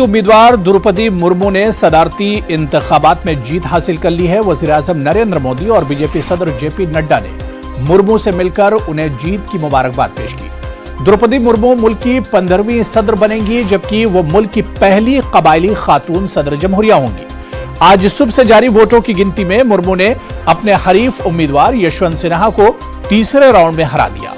उम्मीदवार द्रौपदी मुर्मू ने सदारती इंतखाबात में जीत हासिल कर ली है। वजीर-ए-आजम नरेंद्र मोदी और बीजेपी सदर जेपी नड्डा ने मुर्मू से मिलकर उन्हें जीत की मुबारकबाद पेश की। द्रौपदी मुर्मू मुल्क की 15वीं सदर बनेंगी, जबकि वो मुल्क की पहली कबायली खातून सदर जमहूरिया होंगी। आज सुबह से जारी वोटों की गिनती में मुर्मू ने अपने हरीफ उम्मीदवार यशवंत सिन्हा को तीसरे राउंड में हरा दिया।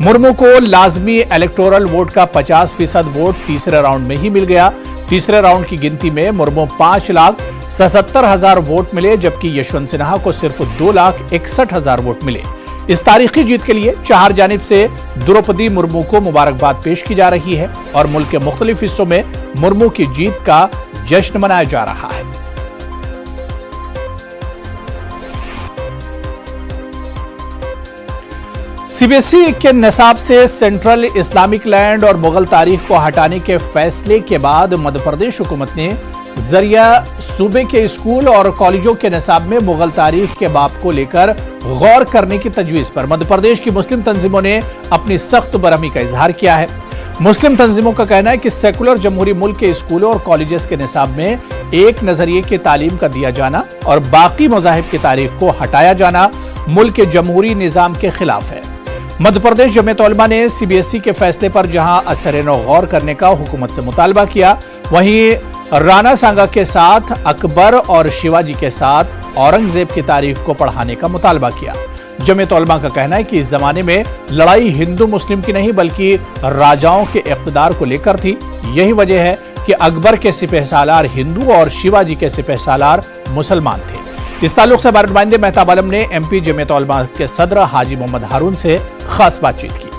मुर्मू को लाजमी इलेक्टोरल वोट का 50% वोट तीसरे राउंड में ही मिल गया। तीसरे राउंड की गिनती में मुर्मू 5,77,000 वोट मिले, जबकि यशवंत सिन्हा को सिर्फ 2,61,000 वोट मिले। इस तारीखी जीत के लिए चार जानिब से द्रौपदी मुर्मू को मुबारकबाद पेश की जा रही है और मुल्क के मुख्तलिफ हिस्सों में मुर्मू की जीत का जश्न मनाया जा रहा है। सीबीएसई के निसाब से सेंट्रल इस्लामिक लैंड और मुगल तारीख को हटाने के फैसले के बाद मध्य प्रदेश हुकूमत ने जरिया सूबे के स्कूल और कॉलेजों के निसाब में मुगल तारीख के बाब को लेकर गौर करने की तजवीज पर मध्य प्रदेश की मुस्लिम तंजीमों ने अपनी सख्त बरहमी का इजहार किया है। मुस्लिम तंजीमों का कहना है कि सेकुलर जमहूरी मुल्क के स्कूलों और कॉलेजेस के निसाब में एक नजरिए की तालीम का दिया जाना और बाकी मजाहिब की तारीख को हटाया जाना मुल्क के जमहूरी निजाम के खिलाफ है। मध्य प्रदेश जमीयत उलमा ने सीबीएसई के फैसले पर जहां असर-ए-नौ गौर करने का हुकूमत से मुतालबा किया, वहीं राणा सांगा के साथ अकबर और शिवाजी के साथ औरंगजेब की तारीख को पढ़ाने का मुतालबा किया। जमीयत उलमा का कहना है कि इस जमाने में लड़ाई हिंदू मुस्लिम की नहीं बल्कि राजाओं के इक़्तिदार को लेकर थी। यही वजह है कि अकबर के सिपहसालार हिंदू और शिवाजी के सिपहसालार मुसलमान थे। इस ताल्लुक से हमारे नुमाइंदे मेहताब आलम ने एमपी जमीयत उलमा के सदर हाजी मोहम्मद हारून से खास बातचीत की।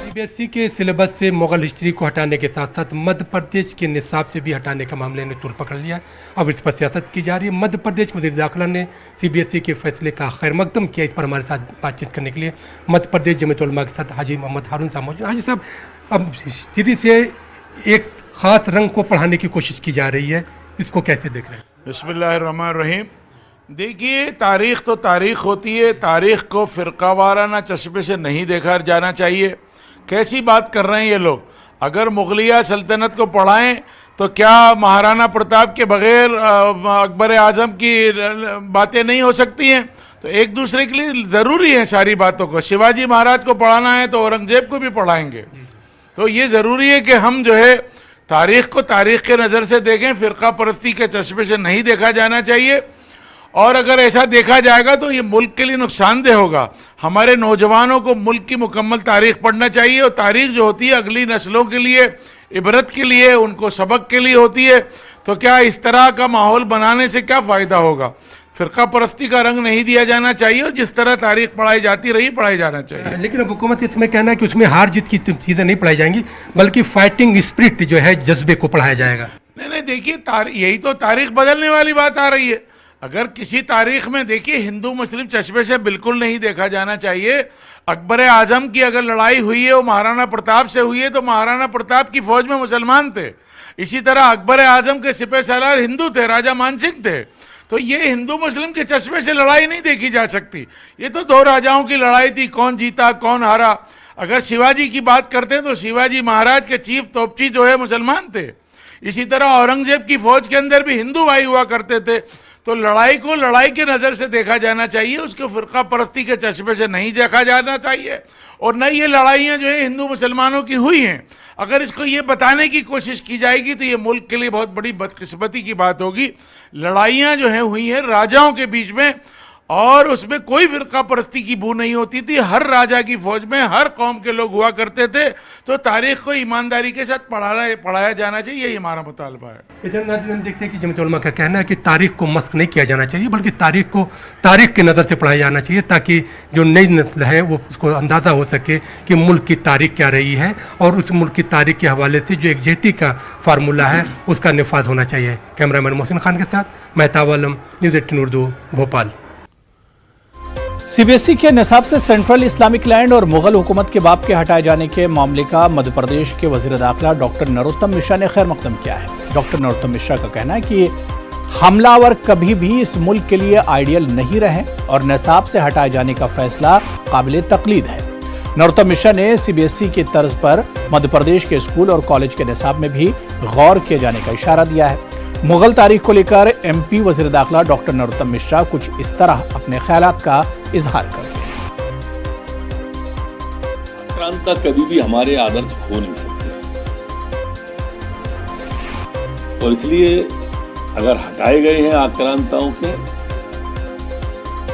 सीबीएसई के सिलेबस से मुगल हिस्ट्री को हटाने के साथ साथ मध्य प्रदेश के निसाब से भी हटाने का मामले ने तुर पकड़ लिया। अब इस पर सियासत की जा रही है। मध्य प्रदेश वज़ीर दाखिला ने सीबीएसई के फैसले का खैर मकदम किया। इस पर हमारे साथ बातचीत करने के लिए मध्य प्रदेश जमीयत उलमा के साथ हाजी मोहम्मद हारून साहब मौजूद। हाजी साहब, अब हिस्ट्री से एक ख़ास रंग को पढ़ाने की कोशिश की जा रही है, इसको कैसे देख रहे हैं? बिस्मिल्लाहिर्रहमानिर्रहीम। देखिए, तारीख़ तो तारीख़ होती है। तारीख़ को फ़िरका वाराना चश्मे से नहीं देखा जाना चाहिए। कैसी बात कर रहे हैं ये लोग? अगर मुगलिया सल्तनत को पढ़ाएं तो क्या महाराणा प्रताप के बगैर अकबर आज़म की बातें नहीं हो सकती हैं? तो एक दूसरे के लिए ज़रूरी है सारी बातों को। शिवाजी महाराज को पढ़ाना है तो औरंगजेब को भी पढ़ाएंगे। तो ये ज़रूरी है कि हम जो है तारीख़ को तारीख़ के नज़र से देखें, फ़िरका परस्ती के चश्मे से नहीं देखा जाना चाहिए। और अगर ऐसा देखा जाएगा तो ये मुल्क के लिए नुकसानदेह होगा। हमारे नौजवानों को मुल्क की मुकम्मल तारीख़ पढ़ना चाहिए और तारीख़ जो होती है अगली नस्लों के लिए, इबरत के लिए, उनको सबक के लिए होती है। तो क्या इस तरह का माहौल बनाने से क्या फ़ायदा होगा? फ़िरका परस्ती का रंग नहीं दिया जाना चाहिए और जिस तरह तारीख़ पढ़ाई जाती रही पढ़ाई जाना चाहिए। लेकिन अब हुकूमत इसमें कहना है कि उसमें हार जीत की चीज़ें नहीं पढ़ाई जाएंगी, बल्कि फाइटिंग स्पिरिट जो है, जज्बे को पढ़ाया जाएगा। नहीं, देखिए, यही तो तारीख़ बदलने वाली बात आ रही है। अगर किसी तारीख़ में देखिए हिंदू मुस्लिम चश्मे से बिल्कुल नहीं देखा जाना चाहिए। अकबर आज़म की अगर लड़ाई हुई है वो महाराणा प्रताप से हुई है तो महाराणा प्रताप की फ़ौज में मुसलमान थे। इसी तरह अकबर आज़म के सिपहसालार हिंदू थे, राजा मानसिंह थे। तो ये हिंदू मुस्लिम के चश्मे से लड़ाई नहीं देखी जा सकती। ये तो दो राजाओं की लड़ाई थी, कौन जीता कौन हारा। अगर शिवाजी की बात करते हैं तो शिवाजी महाराज के चीफ तोपची जो है मुसलमान थे। इसी तरह औरंगजेब की फ़ौज के अंदर भी हिंदू भाई हुआ करते थे। तो लड़ाई को लड़ाई के नज़र से देखा जाना चाहिए, उसको फ़िरका परस्ती के चश्मे से नहीं देखा जाना चाहिए। और न ये लड़ाइयाँ जो है हिंदू मुसलमानों की हुई हैं, अगर इसको ये बताने की कोशिश की जाएगी तो ये मुल्क के लिए बहुत बड़ी बदकिस्मती की बात होगी। लड़ाइयाँ जो हैं हुई हैं राजाओं के बीच में और उसमें कोई फ़िरका परस्ती की बू नहीं होती थी। हर राजा की फ़ौज में हर कौम के लोग हुआ करते थे। तो तारीख़ को ईमानदारी के साथ पढ़ाया जाना चाहिए, यही हमारा मुतालबा है। इधर हम देखते हैं कि जमीयत उलमा का कहना है कि तारीख़ को मस्क नहीं किया जाना चाहिए, बल्कि तारीख़ को तारीख़ की नज़र से पढ़ाया जाना चाहिए, ताकि जो नई नस्ल है वो उसको अंदाज़ा हो सके कि मुल्क की तारीख़ क्या रही है और उस मुल्क की तारीख़ के हवाले से जो एकजहती का फार्मूला है उसका नफाज होना चाहिए। कैमरामैन मोहसिन खान के साथ मेहताब आलम, न्यूज़ 18 उर्दू, भोपाल। सीबीएसई के निसाब से सेंट्रल इस्लामिक लैंड और मुगल हुकूमत के बाब के हटाए जाने के मामले का मध्य प्रदेश के वजीर दाखिला डॉक्टर नरोत्तम मिश्रा ने खैर मकदम किया है। डॉक्टर नरोत्तम मिश्रा का कहना है कि हमलावर कभी भी इस मुल्क के लिए आइडियल नहीं रहे और निसाब से हटाए जाने का फैसला काबिल तकलीद है। नरोत्तम मिश्रा ने सीबीएसई की तर्ज पर मध्य प्रदेश के स्कूल और कॉलेज के निसाब में भी गौर किए जाने का इशारा दिया है। मुगल तारीख को लेकर एमपी वजीर दाखिला डॉक्टर नरोत्तम मिश्रा कुछ इस तरह अपने ख्यालात का इजहार करते हैं। आक्रांता कभी भी हमारे आदर्श हो नहीं सकते और इसलिए अगर हटाए गए हैं आक्रांताओं के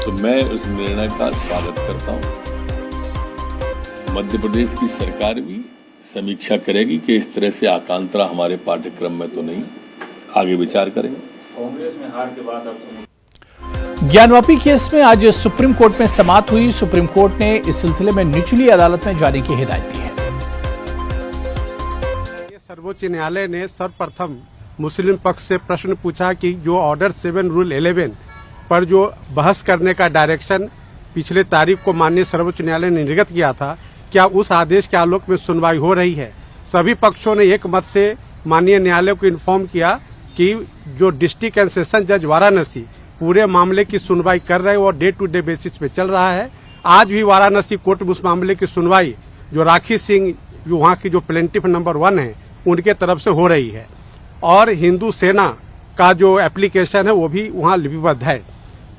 तो मैं उस निर्णय का स्वागत करता हूं। मध्य प्रदेश की सरकार भी समीक्षा करेगी कि इस तरह से आकांक्षा हमारे पाठ्यक्रम में तो नहीं, आगे विचार करेंगे। कांग्रेस में हार के बाद ज्ञानवापी केस में आज सुप्रीम कोर्ट में समाअत हुई। सुप्रीम कोर्ट ने इस सिलसिले में निचली अदालत में जाने की हिदायत दी है। सर्वोच्च न्यायालय ने सर्वप्रथम मुस्लिम पक्ष से प्रश्न पूछा कि जो ऑर्डर 7 रूल 11 पर जो बहस करने का डायरेक्शन पिछले तारीख को माननीय सर्वोच्च न्यायालय ने निर्गत किया था, क्या उस आदेश के आलोक में सुनवाई हो रही है। सभी पक्षों ने एक मत से माननीय न्यायालय को इन्फॉर्म किया कि जो डिस्ट्रिक्ट एंड सेशन जज वाराणसी पूरे मामले की सुनवाई कर रहे हैं और डे टू डे बेसिस पे चल रहा है। आज भी वाराणसी कोर्ट में उस मामले की सुनवाई जो राखी सिंह जो वहाँ की जो प्लेंटिफ नंबर 1 है उनके तरफ से हो रही है और हिंदू सेना का जो एप्लीकेशन है वो भी वहाँ लिपिबद्ध है।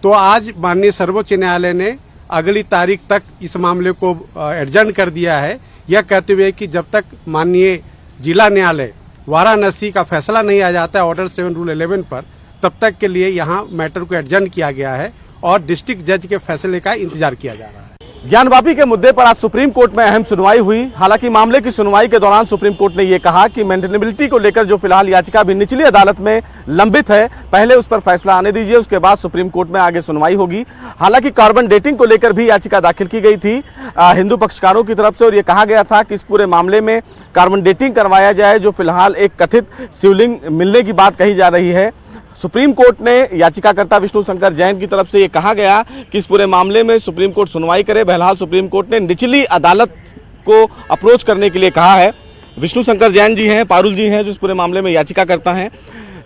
तो आज माननीय सर्वोच्च न्यायालय ने अगली तारीख तक इस मामले को एडजर्न कर दिया है, यह कहते हुए कि जब तक माननीय जिला न्यायालय वाराणसी का फैसला नहीं आ जाता है ऑर्डर 7 रूल 11 पर, तब तक के लिए यहाँ मैटर को एडजर्न किया गया है और डिस्ट्रिक्ट जज के फैसले का इंतजार किया जा रहा है। ज्ञानवापी के मुद्दे पर आज सुप्रीम कोर्ट में अहम सुनवाई हुई। हालांकि मामले की सुनवाई के दौरान सुप्रीम कोर्ट ने यह कहा कि मेंटेनेबिलिटी को लेकर जो फिलहाल याचिका भी निचली अदालत में लंबित है, पहले उस पर फैसला आने दीजिए, उसके बाद सुप्रीम कोर्ट में आगे सुनवाई होगी। हालांकि कार्बन डेटिंग को लेकर भी याचिका दाखिल की गई थी हिंदू पक्षकारों की तरफ से और यह कहा गया था कि इस पूरे मामले में कार्बन डेटिंग करवाया जाए, जो फिलहाल एक कथित शिवलिंग मिलने की बात कही जा रही है। सुप्रीम कोर्ट ने याचिकाकर्ता विष्णु शंकर जैन की तरफ से ये कहा गया कि इस पूरे मामले में सुप्रीम कोर्ट सुनवाई करे। बहरहाल सुप्रीम कोर्ट ने निचली अदालत को अप्रोच करने के लिए कहा है। विष्णु शंकर जैन जी हैं, पारुल जी हैं, जो इस पूरे मामले में याचिकाकर्ता हैं।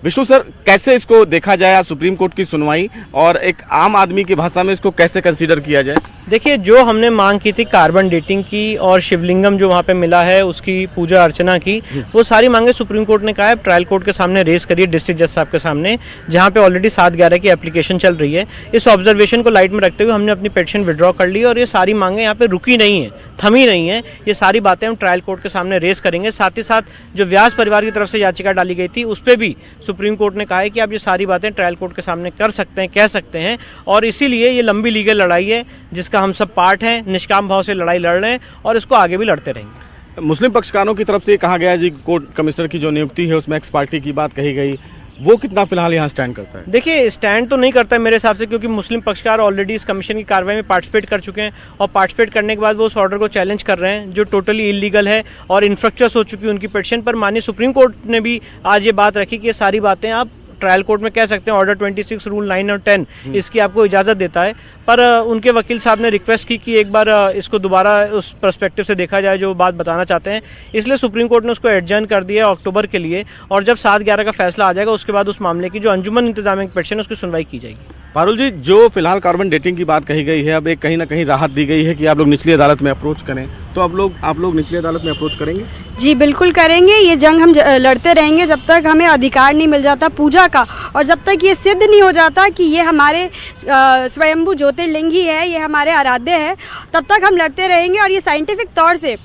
विष्णु सर, कैसे इसको देखा जाए सुप्रीम कोर्ट की सुनवाई और एक आम आदमी की भाषा में इसको कैसे कंसीडर किया जाए? देखिए, जो हमने मांग की थी कार्बन डेटिंग की और शिवलिंगम जो वहाँ पे मिला है उसकी पूजा अर्चना की, वो सारी मांगे सुप्रीम कोर्ट ने कहा है ट्रायल कोर्ट के सामने रेस करिए, डिस्ट्रिक्ट जज साहब के सामने, जहाँ पे ऑलरेडी 7/11 की एप्लीकेशन चल रही है। इस ऑब्जर्वेशन को लाइट में रखते हुए हमने अपनी पिटीशन विड्रॉ कर ली और ये सारी मांगे यहाँ पे रुकी नहीं है, थमी नहीं है। ये सारी बातें हम ट्रायल कोर्ट के सामने रेस करेंगे। साथ ही साथ जो व्यास परिवार की तरफ से याचिका डाली गई थी उस पर भी सुप्रीम कोर्ट ने कहा है कि आप ये सारी बातें ट्रायल कोर्ट के सामने कर सकते हैं, कह सकते हैं और इसीलिए ये लंबी लीगल लड़ाई है जिसका हम सब पार्ट हैं। निष्काम भाव से लड़ाई लड़ रहे हैं और इसको आगे भी लड़ते रहेंगे। मुस्लिम पक्षकारों की तरफ से कहा गया है जी कोर्ट कमिश्नर की जो नियुक्ति है उसमें एक्स पार्टी की बात कही गई, वो कितना फिलहाल यहाँ स्टैंड करता है? देखिए, स्टैंड तो नहीं करता है मेरे हिसाब से, क्योंकि मुस्लिम पक्षकार ऑलरेडी इस कमीशन की कार्रवाई में पार्टिसिपेट कर चुके हैं और पार्टिसिपेट करने के बाद वो उस ऑर्डर को चैलेंज कर रहे हैं जो टोटली इलीगल है और इन्फ्रक्चर्स हो चुकी है उनकी पिटीशन पर। माननीय सुप्रीम कोर्ट ने भी आज ये बात रखी कि ये सारी बातें आप ट्रायल कोर्ट में कह सकते हैं। ऑर्डर 26 रूल 9 और 10 इसकी आपको इजाजत देता है, पर उनके वकील साहब ने रिक्वेस्ट की कि एक बार इसको दोबारा उस पर्सपेक्टिव से देखा जाए जो बात बताना चाहते हैं। इसलिए सुप्रीम कोर्ट ने उसको एडजर्न कर दिया अक्टूबर के लिए और जब 7/11 का फैसला आ जाएगा उसके बाद उस मामले की जो अंजुमन इंतजामिया की पिटीशन है उसकी सुनवाई की जाएगी। पारुल जी, जो फिलहाल कार्बन डेटिंग की बात कही गई है, अब एक कहीं ना कहीं राहत दी गई है कि आप लोग निचली अदालत में अप्रोच करें, तो आप लोग निचली अदालत में अप्रोच करेंगे? जी बिल्कुल करेंगे। ये जंग हम लड़ते रहेंगे जब तक हमें अधिकार नहीं मिल जाता पूजा का और जब तक ये सिद्ध नहीं हो जाता कि ये हमारे स्वयंभू ज्योतिर्लिंग ही है, ये हमारे आराध्य है, तब तक हम लड़ते रहेंगे। और ये साइंटिफिक तौर से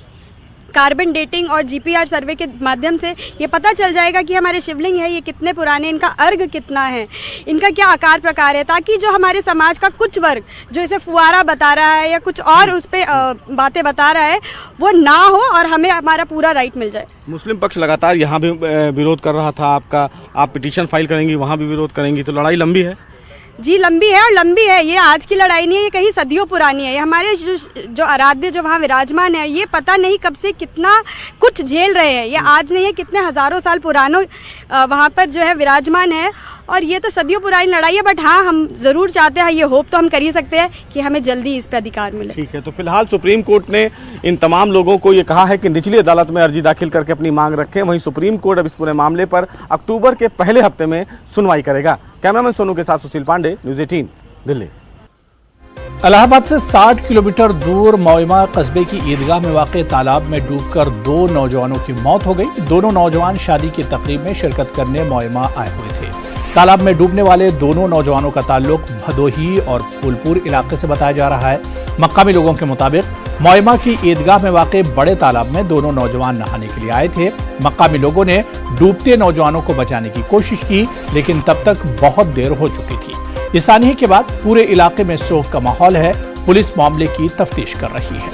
कार्बन डेटिंग और जीपीआर सर्वे के माध्यम से ये पता चल जाएगा कि हमारे शिवलिंग है ये कितने पुराने, इनका अर्घ कितना है, इनका क्या आकार प्रकार है, ताकि जो हमारे समाज का कुछ वर्ग जो इसे फुआरा बता रहा है या कुछ और उस पर बातें बता रहा है वो ना हो और हमें हमारा पूरा राइट मिल जाए। मुस्लिम पक्ष लगातार यहाँ भी विरोध कर रहा था आपका, आप पिटीशन फाइल करेंगी, वहाँ भी विरोध करेंगी, तो लड़ाई लंबी है? जी लंबी है और लंबी है। ये आज की लड़ाई नहीं है, ये कहीं सदियों पुरानी है। ये हमारे जो आराध्य जो वहाँ विराजमान है ये पता नहीं कब से कितना कुछ झेल रहे हैं। ये आज नहीं है, कितने हजारों साल पुरानों वहाँ पर जो है विराजमान है और ये तो सदियों पुरानी लड़ाई है। बट हाँ, हम जरूर चाहते हैं, ये होप तो हम कर ही सकते हैं कि हमें जल्दी इस पे अधिकार मिले। ठीक है, तो फिलहाल सुप्रीम कोर्ट ने इन तमाम लोगों को ये कहा है कि निचली अदालत में अर्जी दाखिल करके अपनी मांग रखें। वहीं सुप्रीम कोर्ट अब इस पूरे मामले पर अक्टूबर के पहले हफ्ते में सुनवाई करेगा। कैमरामैन सोनू के साथ सुशील पांडे, न्यूज़ 18 दिल्ली। इलाहाबाद से 60 किलोमीटर दूर मोइमा कस्बे की ईदगाह में वाक़ तालाब में डूबकर 2 नौजवानों की मौत हो गई। दोनों नौजवान शादी की तकरीब में शिरकत करने मोइमा आए हुए थे। तालाब में डूबने वाले दोनों नौजवानों का ताल्लुक भदोही और फूलपुर इलाके से बताया जा रहा है। मकामी लोगों के मुताबिक मोइमा की ईदगाह में वाक़ बड़े तालाब में दोनों नौजवान नहाने के लिए आए थे। मकामी लोगों ने डूबते नौजवानों को बचाने की कोशिश की, लेकिन तब तक बहुत देर हो चुकी थी। इस हादसे के बाद पूरे इलाके में शोक का माहौल है। पुलिस मामले की तफ्तीश कर रही है।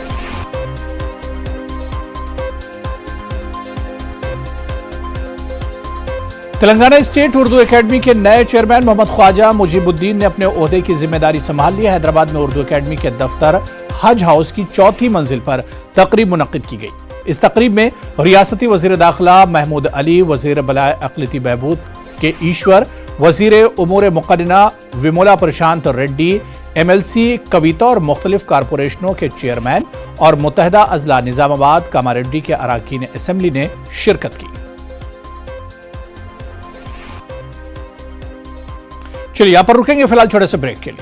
तेलंगाना स्टेट उर्दू एकेडमी के नए चेयरमैन मोहम्मद ख्वाजा मुजीबुद्दीन ने अपने ओहदे की जिम्मेदारी संभाल ली है। हैदराबाद में उर्दू एकेडमी के दफ्तर हज हाउस की 4थी मंजिल पर तकरीब मुनक्किद की गई। इस तकरीब में रियासती वजीर दाखिला महमूद अली, वजीर बलाए अक़लियती बहबूद के ईश्वर, वजीर उमूर मुक़न्नना विमला प्रशांत रेड्डी, MLC कविता और मुख्तलिफ कारपोरेशनों के चेयरमैन और मुत्तहदा अजला निजामाबाद कामारेड्डी के अराकीन असेंबली ने शिरकत की। चलिए यहां पर रुकेंगे फिलहाल छोटे से ब्रेक के लिए।